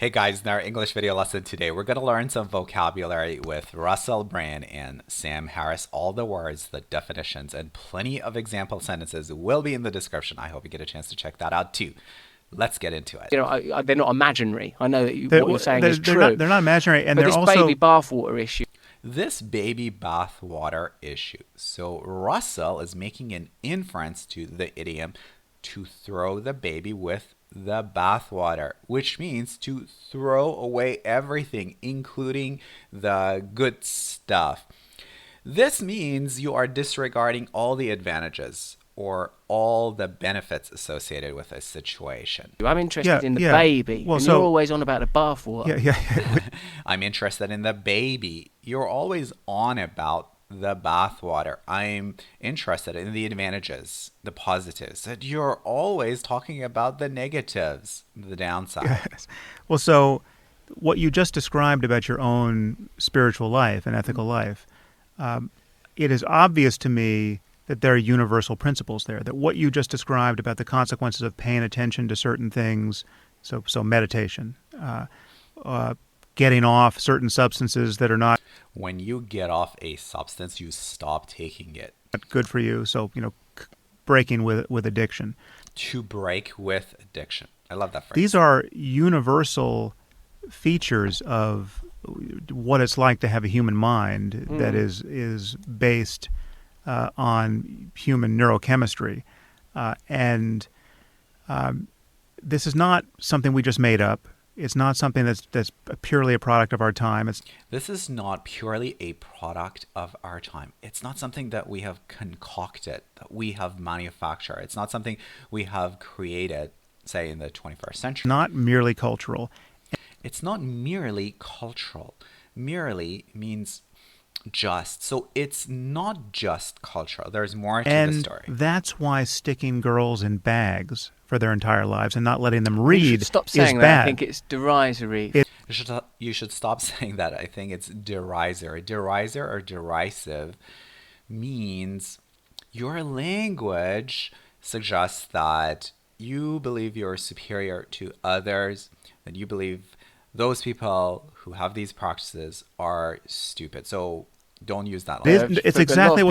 Hey guys, in our English video lesson today, we're going to learn some vocabulary with Russell Brand and Sam Harris. All the words, the definitions, and plenty of example sentences will be in the description. I hope you get a chance to check that out too. Let's get into it. You know, they're not imaginary. I know that what you're saying is true. They're not imaginary, and but they're this also baby bathwater issue. This baby bathwater issue. So Russell is making an inference to the idiom to throw the baby with the bathwater, which means to throw away everything, including the good stuff. This means you are disregarding all the advantages or all the benefits associated with a situation. I'm interested in the baby, well, and so, you're always on about the bathwater. Yeah. I'm interested in the baby. You're always on about the bathwater. I'm interested in the advantages, the positives. And you're always talking about the negatives, the downside. Yes. Well, so what you just described about your own spiritual life and ethical life, it is obvious to me that there are universal principles there, that what you just described about the consequences of paying attention to certain things, so meditation, getting off certain substances that are not When you get off a substance, you stop taking it. good for you, so, breaking with addiction. To break with addiction. I love that phrase. These are universal features of what it's like to have a human mind that is based on human neurochemistry. And this is not something we just made up. It's not something that's purely a product of our time. This is not purely a product of our time. It's not something that we have concocted, that we have manufactured. It's not something we have created, say, in the 21st century. Not merely cultural. It's not merely cultural. Merely means just. So it's not just cultural. There's more to the story. And that's why sticking girls in bags for their entire lives and not letting them read You should stop saying is that. bad. I think it's derisory. You should stop saying that. I think it's derisory. Derisor or derisive means your language suggests that you believe you're superior to others, that you believe those people who have these practices are stupid. So don't use that language. It's exactly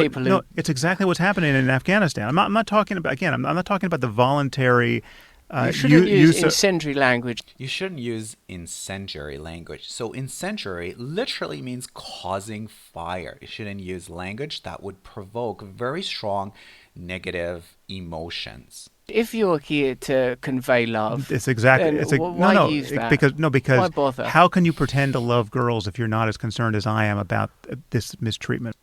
it's exactly what's happening in Afghanistan. I'm not talking about I'm not talking about the voluntary. You shouldn't use incendiary language. You shouldn't use incendiary language. So incendiary literally means causing fire. You shouldn't use language that would provoke very strong negative emotions. If you're here to convey love, it's exactly. Why use that? Because why bother? How can you pretend to love girls if you're not as concerned as I am about this mistreatment?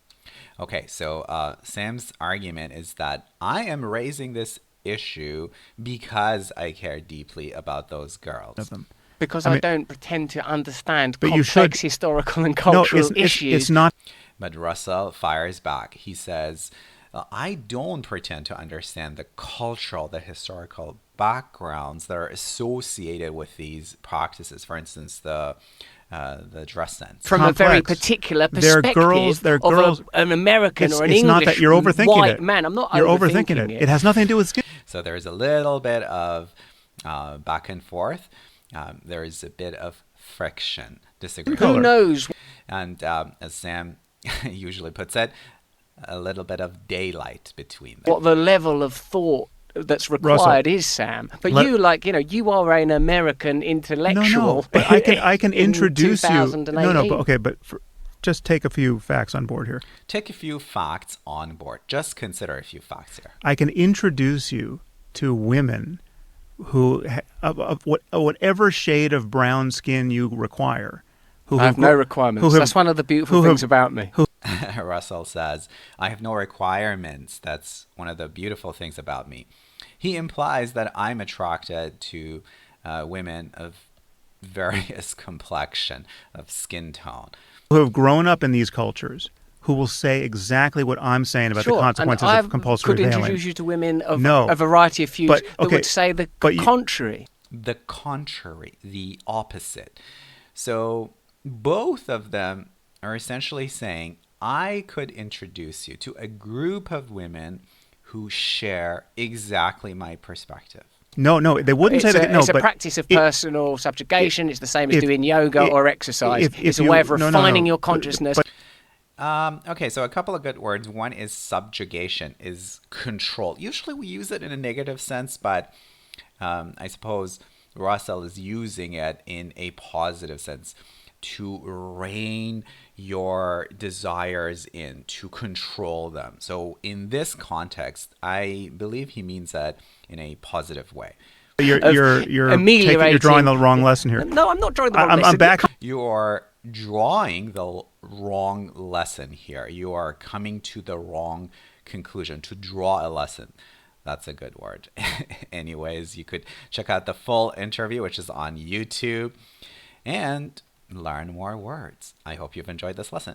Okay, so Sam's argument is that I am raising this issue because I care deeply about those girls. Because I don't pretend to understand but complex historical and cultural issues. It's not. But Russell fires back. He says, I don't pretend to understand the cultural, the historical backgrounds that are associated with these practices. For instance, the dress sense. From a very particular perspective of an American or an English white man. I'm not overthinking it. It has nothing to do with skin. So there's a little bit of back and forth. There is a bit of friction, disagreement. Who knows? And as Sam usually puts it, a little bit of daylight between them. What the level of thought that's required is, Sam. But you are an American intellectual. No, but I can introduce you. But just take a few facts on board here. Take a few facts on board. Just consider a few facts here. I can introduce you to women who, whatever shade of brown skin you require. I have no requirements. That's one of the beautiful things about me. Russell says, I have no requirements. That's one of the beautiful things about me. He implies that I'm attracted to women of various complexion, of skin tone. Who have grown up in these cultures, who will say exactly what I'm saying about the consequences of compulsory veiling. I could introduce you to women of a variety of views that would say the contrary. The contrary, the opposite. So both of them are essentially saying, I could introduce you to a group of women who share exactly my perspective. No, they wouldn't say that. No, it's a but practice of personal subjugation. It's the same as doing yoga or exercise. It's a way of refining your consciousness. Okay, so a couple of good words. One is subjugation, is control. Usually we use it in a negative sense, but I suppose Russell is using it in a positive sense, to rein your desires in, to control them. So in this context, I believe he means that in a positive way. You're drawing the wrong lesson here. No, I'm not drawing the wrong lesson. I'm back. You're drawing the wrong lesson here. You are coming to the wrong conclusion. To draw a lesson. That's a good word. Anyways, you could check out the full interview, which is on YouTube, and learn more words. I hope you've enjoyed this lesson.